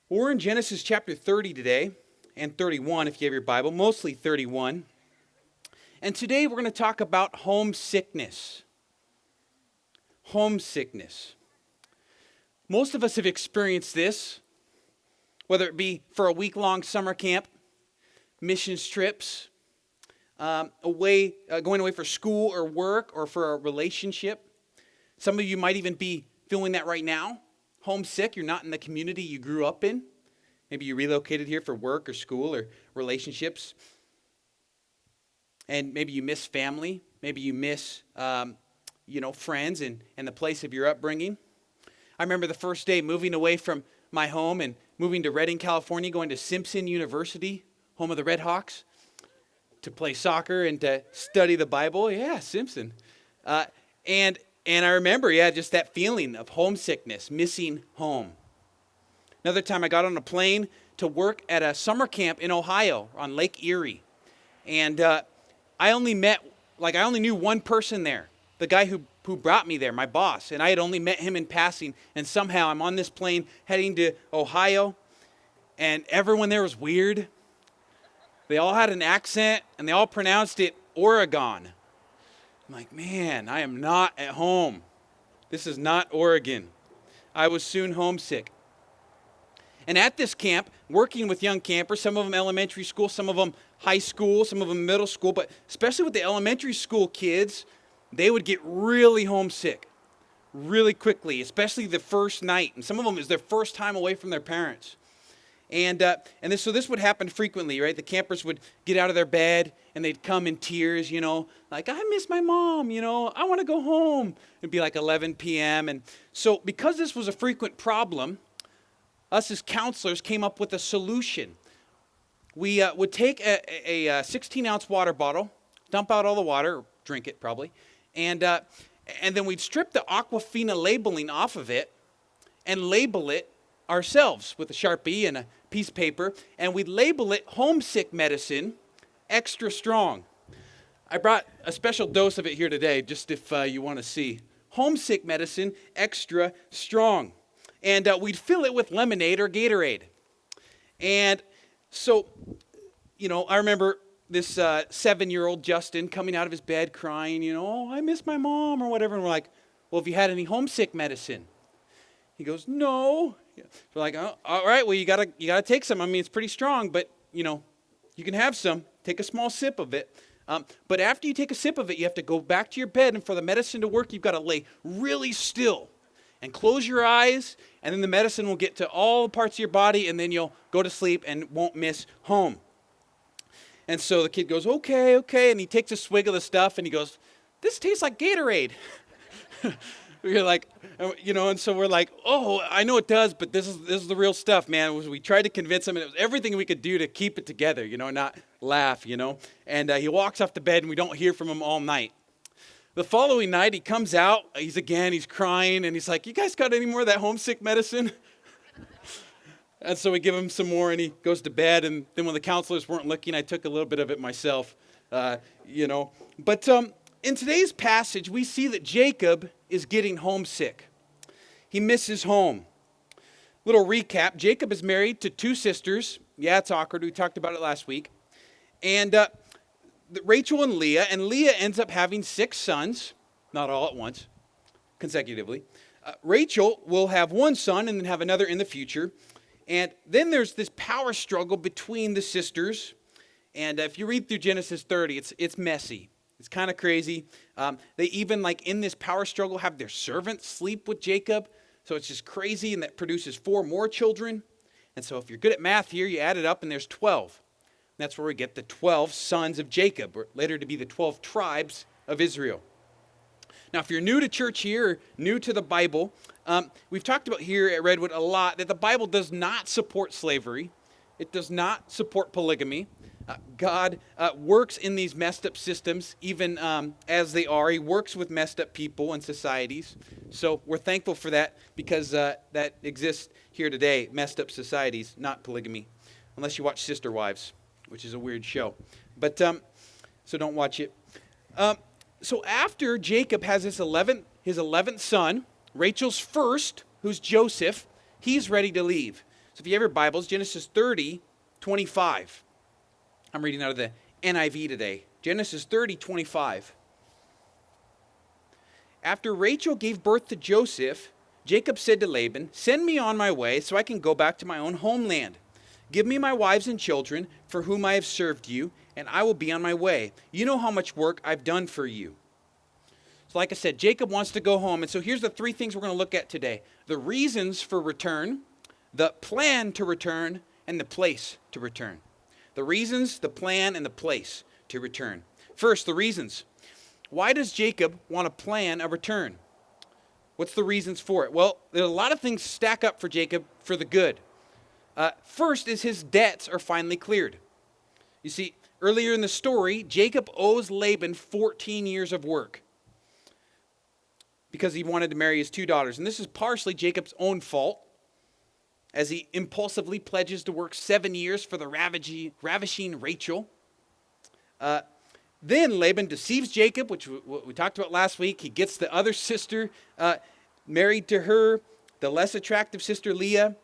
We're in Genesis chapter 30 today, and 31 if you have your Bible, mostly 31. And today we're going to talk about homesickness. Homesickness. Most of us have experienced this, whether it be for a week-long summer camp, missions trips, going away for school or work or for a relationship. Some of you might even be feeling that right now. Homesick, you're not in the community you grew up in. Maybe you relocated here for work or school or relationships. And maybe you miss family. Maybe you miss, friends and the place of your upbringing. I remember the first day moving away from my home and moving to Redding, California, going to Simpson University, home of the Red Hawks, to play soccer and to study the Bible. Yeah, Simpson. And I remember, just that feeling of homesickness, missing home. Another time I got on a plane to work at a summer camp in Ohio on Lake Erie. And I only knew one person there, the guy who brought me there, my boss. And I had only met him in passing. And somehow I'm on this plane heading to Ohio. And everyone there was weird. They all had an accent and they all pronounced it Oregon. I'm like, man, I am not at home. This is not Oregon. I was soon homesick. And at this camp, working with young campers, some of them elementary school, some of them high school, some of them middle school, but especially with the elementary school kids, they would get really homesick really quickly, especially the first night. And some of them is their first time away from their parents. So this would happen frequently, right? The campers would get out of their bed and they'd come in tears, like, I miss my mom, I want to go home. It'd be like 11 p.m. And so because this was a frequent problem, us as counselors came up with a solution. We would take a 16-ounce water bottle, dump out all the water, or drink it probably, and then we'd strip the Aquafina labeling off of it and label it ourselves with a Sharpie and a piece of paper, and we'd label it homesick medicine, extra strong. I brought a special dose of it here today, just if you want to see. Homesick medicine, extra strong. And we'd fill it with lemonade or Gatorade. And so, I remember this 7-year-old Justin coming out of his bed crying, oh, I miss my mom or whatever. And we're like, well, have you had any homesick medicine? He goes, no. We're like, oh, all right, well, you gotta take some. I mean, it's pretty strong, but, you can have some. Take a small sip of it. But after you take a sip of it, you have to go back to your bed, and for the medicine to work, you've got to lay really still and close your eyes, and then the medicine will get to all parts of your body, and then you'll go to sleep and won't miss home. And so the kid goes, okay, and he takes a swig of the stuff, and he goes, this tastes like Gatorade. We're like, and so we're like, oh, I know it does, but this is the real stuff, man. We tried to convince him, and it was everything we could do to keep it together, not laugh, And he walks off to bed, and we don't hear from him all night. The following night, he comes out, he's crying, and he's like, you guys got any more of that homesick medicine? And so we give him some more, and he goes to bed, and then when the counselors weren't looking, I took a little bit of it myself, But in today's passage, we see that Jacob is getting homesick. He misses home. Little recap, Jacob is married to 2 sisters. Yeah, it's awkward. We talked about it last week. And Rachel and Leah ends up having 6 sons, not all at once, consecutively. Rachel will have 1 son and then have another in the future. And then there's this power struggle between the sisters. And if you read through Genesis 30, it's messy. It's kind of crazy. They even, in this power struggle, have their servants sleep with Jacob. So it's just crazy, and that produces 4 more children. And so if you're good at math here, you add it up, and there's 12. And that's where we get the 12 sons of Jacob, or later to be the 12 tribes of Israel. Now, if you're new to church here, or new to the Bible, we've talked about here at Redwood a lot that the Bible does not support slavery. It does not support polygamy. God works in these messed up systems, even as they are. He works with messed up people and societies. So we're thankful for that, because that exists here today, messed up societies, not polygamy. Unless you watch Sister Wives, which is a weird show. But so don't watch it. So after Jacob has his 11th son, Rachel's first, who's Joseph, he's ready to leave. So if you have your Bibles, Genesis 30:25. I'm reading out of the NIV today. Genesis 30:25. After Rachel gave birth to Joseph, Jacob said to Laban, "Send me on my way so I can go back to my own homeland. Give me my wives and children for whom I have served you, and I will be on my way. You know how much work I've done for you." So like I said, Jacob wants to go home. And so here's the three things we're going to look at today: the reasons for return, the plan to return, and the place to return. The reasons, the plan, and the place to return. First, the reasons. Why does Jacob want to plan a return? What's the reasons for it? Well, there are a lot of things stack up for Jacob for the good. First is his debts are finally cleared. You see, earlier in the story, Jacob owes Laban 14 years of work because he wanted to marry his two daughters. And this is partially Jacob's own fault, as he impulsively pledges to work 7 years for the ravishing Rachel. Then Laban deceives Jacob, which we talked about last week. He gets the other sister married to her, the less attractive sister Leah.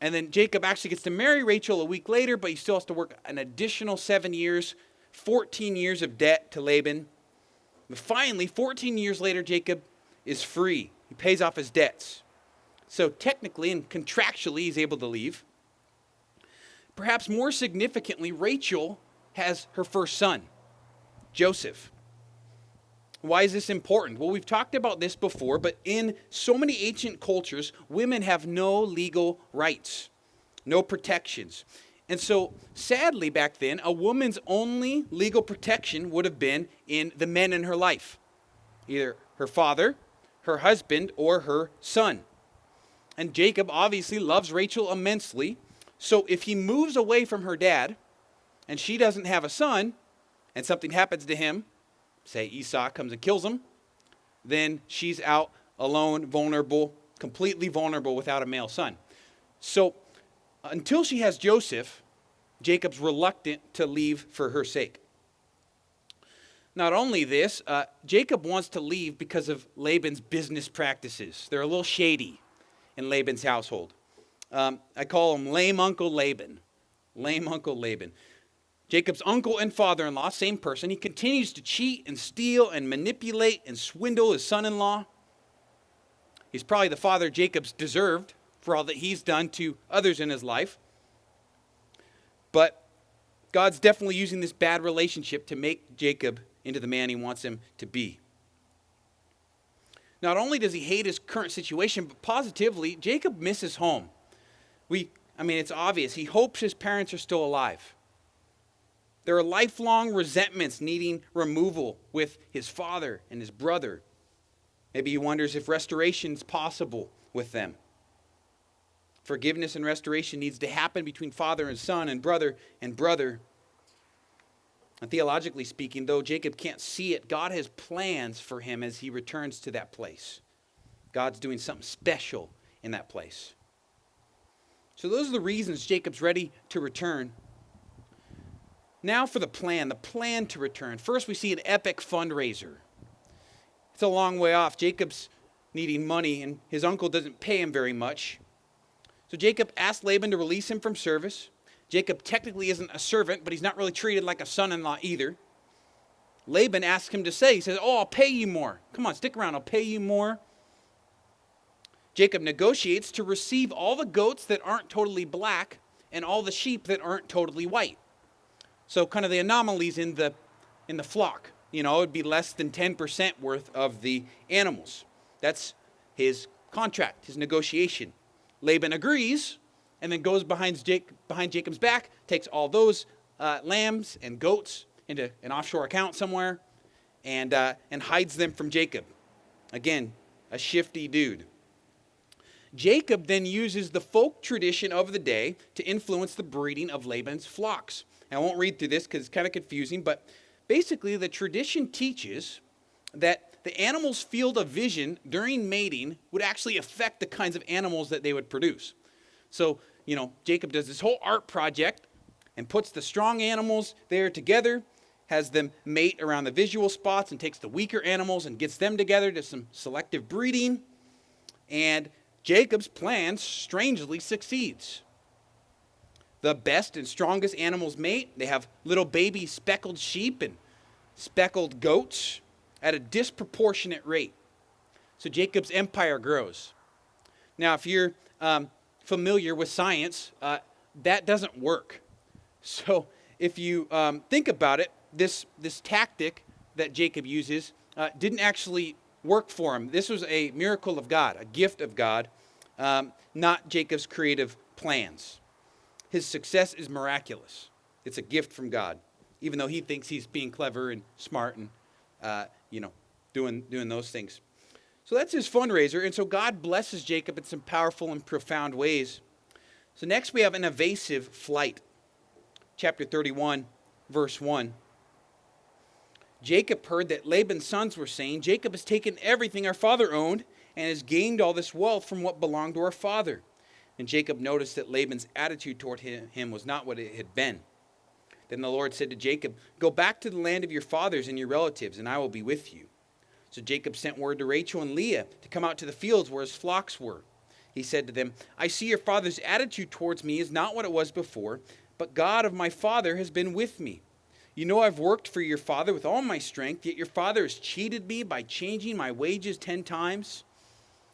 And then Jacob actually gets to marry Rachel a week later, but he still has to work an additional 7 years, 14 years of debt to Laban. But finally, 14 years later, Jacob is free. He pays off his debts. So technically and contractually, he's able to leave. Perhaps more significantly, Rachel has her first son, Joseph. Why is this important? Well, we've talked about this before, but in so many ancient cultures, women have no legal rights, no protections. And so, sadly, back then, a woman's only legal protection would have been in the men in her life, either her father, her husband, or her son. And Jacob obviously loves Rachel immensely, so if he moves away from her dad, and she doesn't have a son, and something happens to him, say Esau comes and kills him, then she's out alone, vulnerable, completely vulnerable without a male son. So until she has Joseph, Jacob's reluctant to leave for her sake. Not only this, Jacob wants to leave because of Laban's business practices. They're a little shady in Laban's household. I call him lame Uncle Laban. Lame Uncle Laban. Jacob's uncle and father-in-law, same person. He continues to cheat and steal and manipulate and swindle his son-in-law. He's probably the father Jacob's deserved for all that he's done to others in his life. But God's definitely using this bad relationship to make Jacob into the man he wants him to be. Not only does he hate his current situation, but positively, Jacob misses home. It's obvious. He hopes his parents are still alive. There are lifelong resentments needing removal with his father and his brother. Maybe he wonders if restoration is possible with them. Forgiveness and restoration needs to happen between father and son and brother and brother. And theologically speaking, though Jacob can't see it, God has plans for him as he returns to that place. God's doing something special in that place. So those are the reasons Jacob's ready to return. Now for the plan to return. First, we see an epic fundraiser. It's a long way off. Jacob's needing money, and his uncle doesn't pay him very much. So Jacob asked Laban to release him from service. Jacob technically isn't a servant, but he's not really treated like a son-in-law either. Laban asks him to stay. He says, "Oh, I'll pay you more. Come on, stick around. I'll pay you more." Jacob negotiates to receive all the goats that aren't totally black and all the sheep that aren't totally white. So kind of the anomalies in the flock. It would be less than 10% worth of the animals. That's his contract, his negotiation. Laban agrees and then goes behind Jacob's back, takes all those lambs and goats into an offshore account somewhere and hides them from Jacob. Again, a shifty dude. Jacob then uses the folk tradition of the day to influence the breeding of Laban's flocks. I won't read through this because it's kind of confusing, but basically the tradition teaches that the animal's field of vision during mating would actually affect the kinds of animals that they would produce. So, Jacob does this whole art project and puts the strong animals there together, has them mate around the visual spots, and takes the weaker animals and gets them together to some selective breeding. And Jacob's plan strangely succeeds. the best and strongest animals mate. They have little baby speckled sheep and speckled goats at a disproportionate rate. So Jacob's empire grows. Now, if you're familiar with science, that doesn't work. So if you think about it, this tactic that Jacob uses didn't actually work for him. This was a miracle of God, a gift of God, not Jacob's creative plans. His success is miraculous. It's a gift from God, even though he thinks he's being clever and smart and doing those things. So that's his fundraiser, and so God blesses Jacob in some powerful and profound ways. So next we have an evasive flight. Chapter 31, verse 1. Jacob heard that Laban's sons were saying, Jacob has taken everything our father owned and has gained all this wealth from what belonged to our father. And Jacob noticed that Laban's attitude toward him was not what it had been. Then the Lord said to Jacob, go back to the land of your fathers and your relatives, and I will be with you. So Jacob sent word to Rachel and Leah to come out to the fields where his flocks were. He said to them, I see your father's attitude towards me is not what it was before, but God of my father has been with me. You know I've worked for your father with all my strength, yet your father has cheated me by changing my wages 10 times.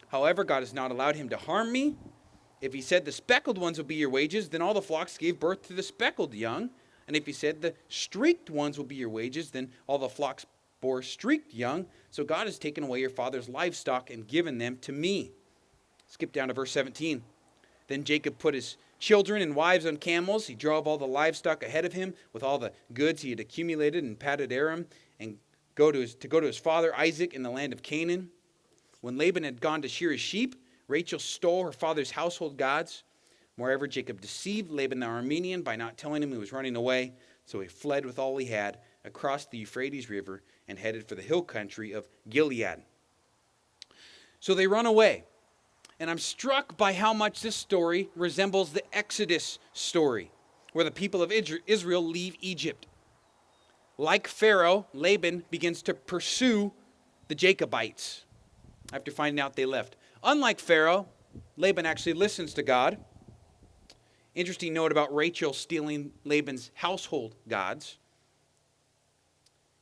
However, God has not allowed him to harm me. If he said the speckled ones will be your wages, then all the flocks gave birth to the speckled young. And if he said the streaked ones will be your wages, then all the flocks bore streaked young. So God has taken away your father's livestock and given them to me. Skip down to verse 17. Then Jacob put his children and wives on camels. He drove all the livestock ahead of him with all the goods he had accumulated in Paddan Aram and go to his father Isaac in the land of Canaan. When Laban had gone to shear his sheep, Rachel stole her father's household gods. Moreover, Jacob deceived Laban the Aramean by not telling him he was running away. So he fled with all he had across the Euphrates River and headed for the hill country of Gilead. So they run away. And I'm struck by how much this story resembles the Exodus story, where the people of Israel leave Egypt. Like Pharaoh, Laban begins to pursue the Jacobites after finding out they left. Unlike Pharaoh, Laban actually listens to God. Interesting note about Rachel stealing Laban's household gods.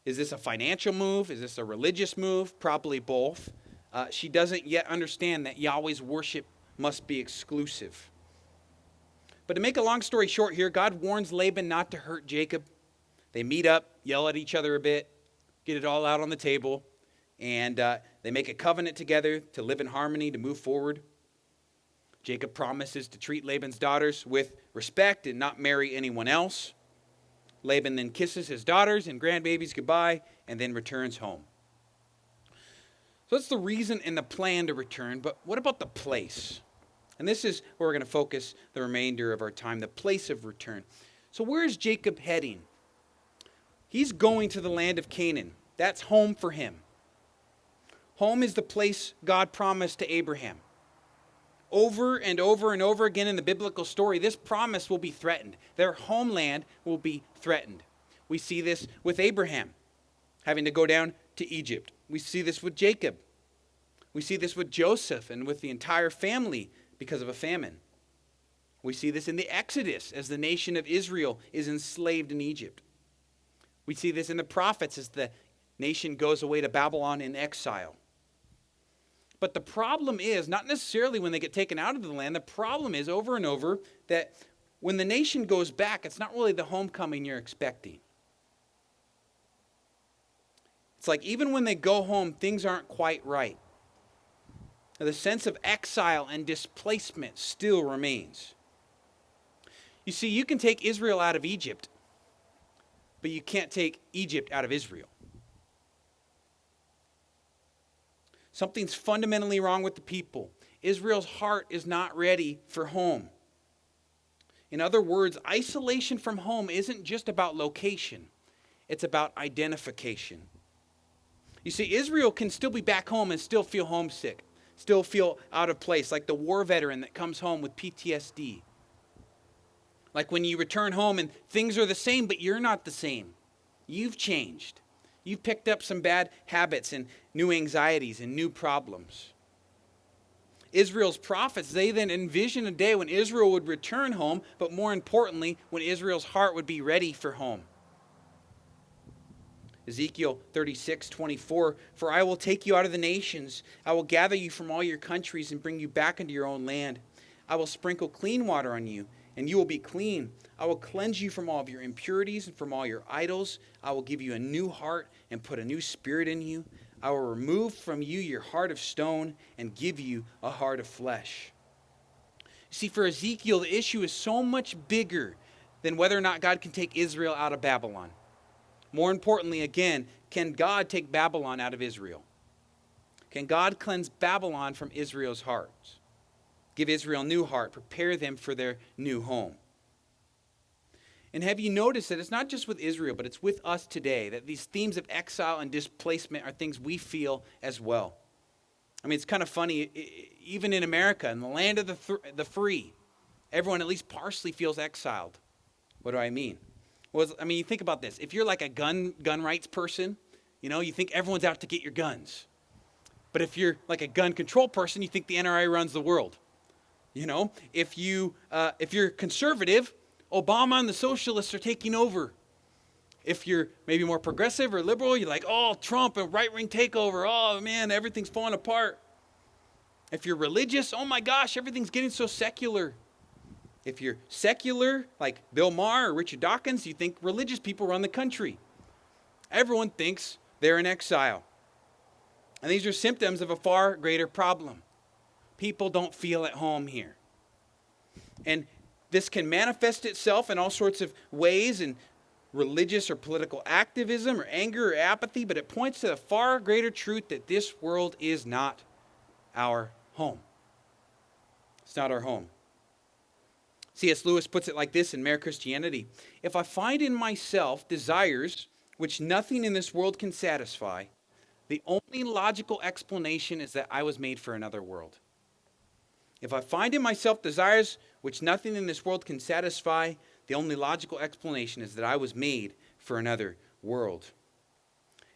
Is this a financial move? Is this a religious move? Probably both. She doesn't yet understand that Yahweh's worship must be exclusive. But to make a long story short here, God warns Laban not to hurt Jacob. They meet up, yell at each other a bit, get it all out on the table, and they make a covenant together to live in harmony, to move forward. Jacob promises to treat Laban's daughters with respect and not marry anyone else. Laban then kisses his daughters and grandbabies goodbye and then returns home. So that's the reason and the plan to return, but what about the place? And this is where we're going to focus the remainder of our time, the place of return. So where is Jacob heading? He's going to the land of Canaan. That's home for him. Home is the place God promised to Abraham. Over and over and over again in the biblical story, this promise will be threatened. Their homeland will be threatened. We see this with Abraham having to go down to Egypt. We see this with Jacob. We see this with Joseph and with the entire family because of a famine. We see this in the Exodus as the nation of Israel is enslaved in Egypt. We see this in the prophets as the nation goes away to Babylon in exile. But the problem is not necessarily when they get taken out of the land. The problem is over and over that when the nation goes back, it's not really the homecoming you're expecting. It's like even when they go home, things aren't quite right. The sense of exile and displacement still remains. You see, you can take Israel out of Egypt, but you can't take Egypt out of Israel. Something's fundamentally wrong with the people. Israel's heart is not ready for home. In other words, isolation from home isn't just about location. It's about identification. You see, Israel can still be back home and still feel homesick, still feel out of place, like the war veteran that comes home with PTSD. Like when you return home and things are the same, but you're not the same. You've changed. You've picked up some bad habits and new anxieties and new problems. Israel's prophets, they then envision a day when Israel would return home, but more importantly, when Israel's heart would be ready for home. Ezekiel 36:24, for I will take you out of the nations. I will gather you from all your countries and bring you back into your own land. I will sprinkle clean water on you, and you will be clean. I will cleanse you from all of your impurities and from all your idols. I will give you a new heart and put a new spirit in you. I will remove from you your heart of stone and give you a heart of flesh. See, for Ezekiel, the issue is so much bigger than whether or not God can take Israel out of Babylon. More importantly, again, can God take Babylon out of Israel? Can God cleanse Babylon from Israel's hearts? Give Israel a new heart, prepare them for their new home. And have you noticed that it's not just with Israel, but it's with us today, that these themes of exile and displacement are things we feel as well. I mean, it's kind of funny, even in America, in the land of the free, everyone at least partially feels exiled. What do I mean? Well, you think about this. If you're like a gun rights person, you think everyone's out to get your guns. But if you're like a gun control person, you think the NRA runs the world. If you're conservative, Obama and the socialists are taking over. If you're maybe more progressive or liberal, you're like, oh, Trump, a right-wing takeover. Oh, man, everything's falling apart. If you're religious, oh my gosh, everything's getting so secular. If you're secular, like Bill Maher or Richard Dawkins, you think religious people run the country. Everyone thinks they're in exile. And these are symptoms of a far greater problem. People don't feel at home here. And this can manifest itself in all sorts of ways, in religious or political activism or anger or apathy, but it points to the far greater truth that this world is not our home. It's not our home. C.S. Lewis puts it like this in Mere Christianity. If I find in myself desires which nothing in this world can satisfy, the only logical explanation is that I was made for another world. If I find in myself desires which nothing in this world can satisfy, the only logical explanation is that I was made for another world.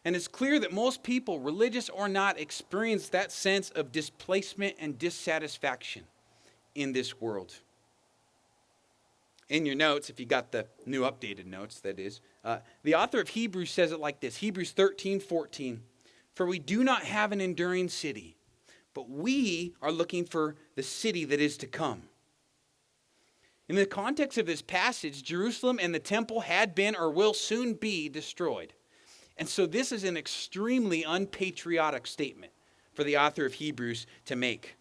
And it's clear that most people, religious or not, experience that sense of displacement and dissatisfaction in this world. In your notes, if you got the new updated notes, that is, the author of Hebrews says it like this, Hebrews 13:14. For we do not have an enduring city, but we are looking for the city that is to come. In the context of this passage, Jerusalem and the temple had been or will soon be destroyed. And so this is an extremely unpatriotic statement for the author of Hebrews to make.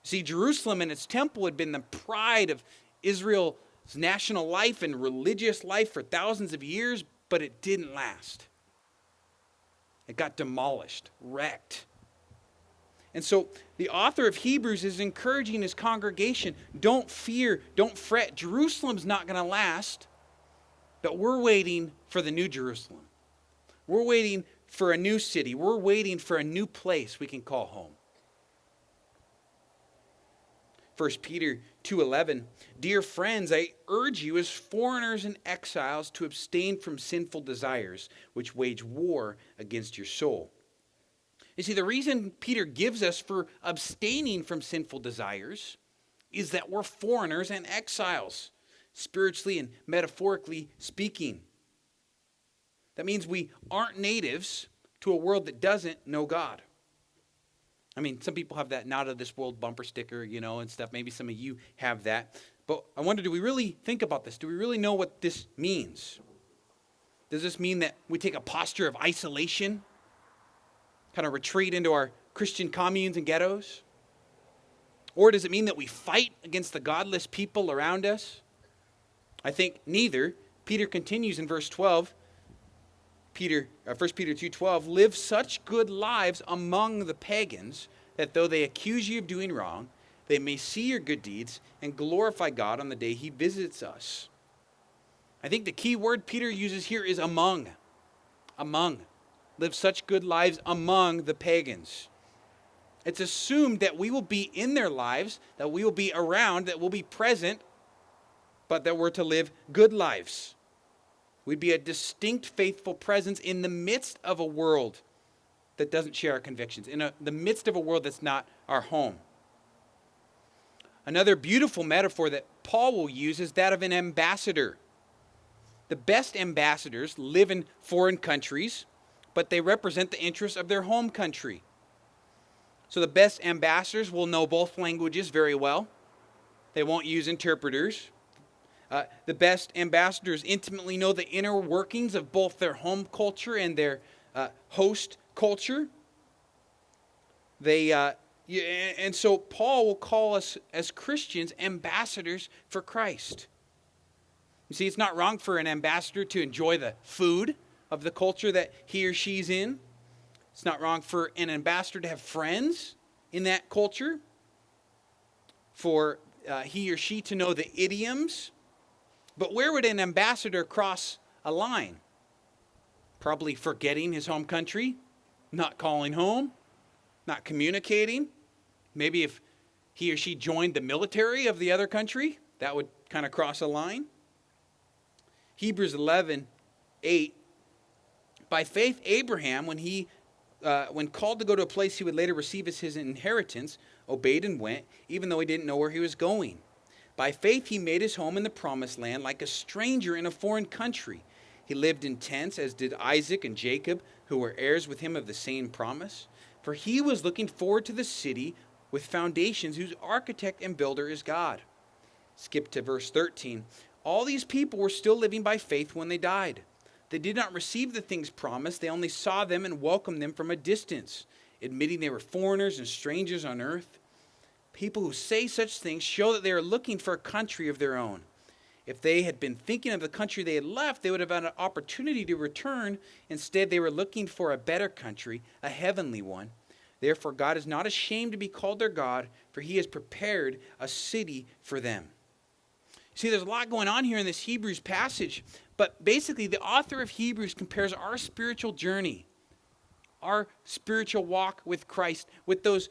See, Jerusalem and its temple had been the pride of Israel's national life and religious life for thousands of years, but it didn't last. It got demolished, wrecked. And so the author of Hebrews is encouraging his congregation, don't fear, don't fret. Jerusalem's not going to last, but we're waiting for the new Jerusalem. We're waiting for a new city. We're waiting for a new place we can call home. 1 Peter 2:11, dear friends, I urge you as foreigners and exiles to abstain from sinful desires, which wage war against your soul. You see, the reason Peter gives us for abstaining from sinful desires is that we're foreigners and exiles, spiritually and metaphorically speaking. That means we aren't natives to a world that doesn't know God. I mean, some people have that not of this world bumper sticker, and stuff. Maybe some of you have that. But I wonder, do we really think about this? Do we really know what this means? Does this mean that we take a posture of isolation? Kind of retreat into our Christian communes and ghettos? Or does it mean that we fight against the godless people around us? I think neither. Peter continues in verse 12. 1 Peter 2:12, live such good lives among the pagans that though they accuse you of doing wrong, they may see your good deeds and glorify God on the day he visits us. I think the key word Peter uses here is among. Among. Live such good lives among the pagans. It's assumed that we will be in their lives, that we will be around, that we'll be present, but that we're to live good lives. We'd be a distinct, faithful presence in the midst of a world that doesn't share our convictions, in the midst of a world that's not our home. Another beautiful metaphor that Paul will use is that of an ambassador. The best ambassadors live in foreign countries, but they represent the interests of their home country. So the best ambassadors will know both languages very well. They won't use interpreters. The best ambassadors intimately know the inner workings of both their home culture and their host culture. And so Paul will call us as Christians ambassadors for Christ. You see, it's not wrong for an ambassador to enjoy the food of the culture that he or she's in. It's not wrong for an ambassador to have friends in that culture, for he or she to know the idioms. But where would an ambassador cross a line? Probably forgetting his home country, not calling home, not communicating. Maybe if he or she joined the military of the other country, that would kind of cross a line. Hebrews 11:8. By faith, Abraham, when called to go to a place he would later receive as his inheritance, obeyed and went, even though he didn't know where he was going. By faith, he made his home in the promised land like a stranger in a foreign country. He lived in tents, as did Isaac and Jacob, who were heirs with him of the same promise. For he was looking forward to the city with foundations, whose architect and builder is God. Skip to verse 13. All these people were still living by faith when they died. They did not receive the things promised. They only saw them and welcomed them from a distance, admitting they were foreigners and strangers on earth. People who say such things show that they are looking for a country of their own. If they had been thinking of the country they had left, they would have had an opportunity to return. Instead, they were looking for a better country, a heavenly one. Therefore, God is not ashamed to be called their God, for he has prepared a city for them. See, there's a lot going on here in this Hebrews passage, but basically the author of Hebrews compares our spiritual journey, our spiritual walk with Christ, with those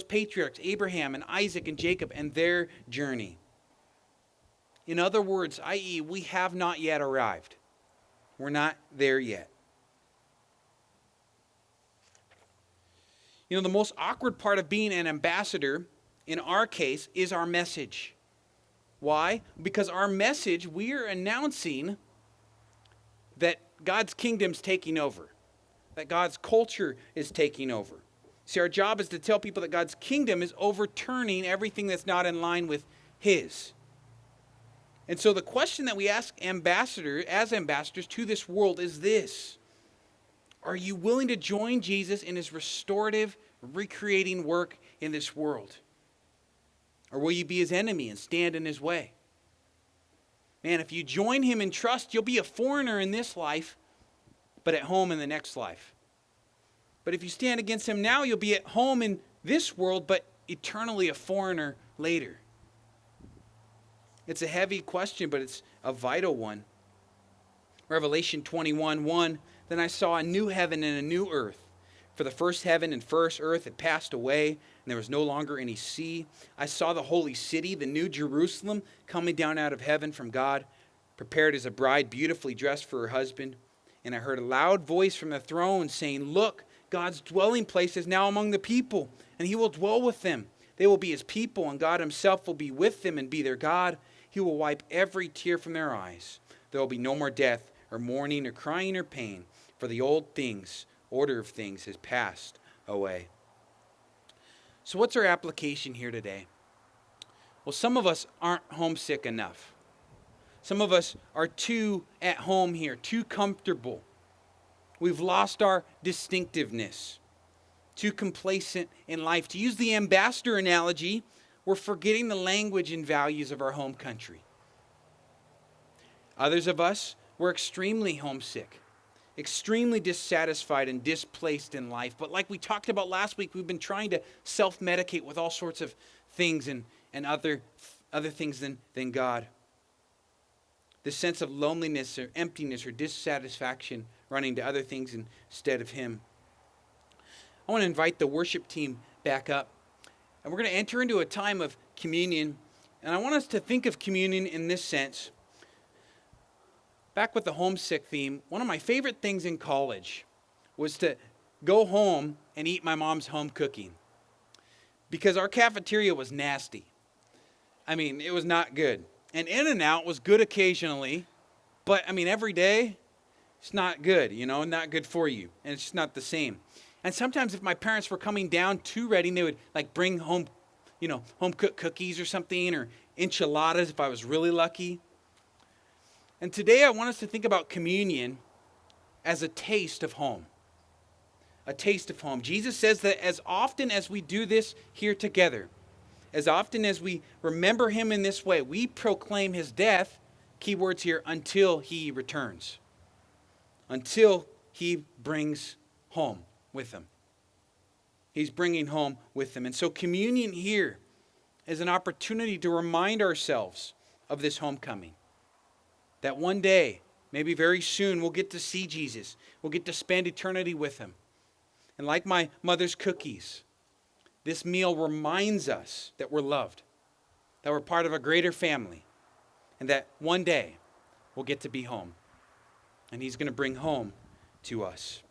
patriarchs, Abraham and Isaac and Jacob, and their journey. In other words, i.e., we have not yet arrived. We're not there yet. You know, the most awkward part of being an ambassador, in our case, is our message. Why? Because our message, we are announcing that God's kingdom's taking over, that God's culture is taking over. See, our job is to tell people that God's kingdom is overturning everything that's not in line with his. And so the question that we ask as ambassadors to this world is this: are you willing to join Jesus in his restorative, recreating work in this world? Or will you be his enemy and stand in his way? Man, if you join him in trust, you'll be a foreigner in this life, but at home in the next life. But if you stand against him now, you'll be at home in this world, but eternally a foreigner later. It's a heavy question, but it's a vital one. Revelation 21:1, then I saw a new heaven and a new earth. For the first heaven and first earth had passed away, and there was no longer any sea. I saw the holy city, the new Jerusalem, coming down out of heaven from God, prepared as a bride beautifully dressed for her husband. And I heard a loud voice from the throne saying, look, God's dwelling place is now among the people, and he will dwell with them. They will be his people, and God himself will be with them and be their God. He will wipe every tear from their eyes. There will be no more death, or mourning, or crying, or pain, for the old order of things has passed away. So what's our application here today? Well, some of us aren't homesick enough. Some of us are too at home here, too comfortable. We've lost our distinctiveness, too complacent in life. To use the ambassador analogy, we're forgetting the language and values of our home country. Others of us, we're extremely homesick, extremely dissatisfied and displaced in life. But like we talked about last week, we've been trying to self-medicate with all sorts of things and other things than God. This sense of loneliness or emptiness or dissatisfaction running to other things instead of him. I want to invite the worship team back up. And we're going to enter into a time of communion. And I want us to think of communion in this sense. Back with the homesick theme, one of my favorite things in college was to go home and eat my mom's home cooking. Because our cafeteria was nasty. I mean, it was not good. And In-N-Out was good occasionally, but I mean, every day, it's not good, not good for you. And it's just not the same. And sometimes if my parents were coming down to Reading, they would like bring home, home cooked cookies or something, or enchiladas if I was really lucky. And today I want us to think about communion as a taste of home. A taste of home. Jesus says that as often as we do this here together, as often as we remember him in this way, we proclaim his death, key words here, until he returns. Until he brings home with him. He's bringing home with him. And so communion here is an opportunity to remind ourselves of this homecoming. That one day, maybe very soon, we'll get to see Jesus. We'll get to spend eternity with him. And like my mother's cookies, this meal reminds us that we're loved, that we're part of a greater family, and that one day we'll get to be home. And he's going to bring home to us.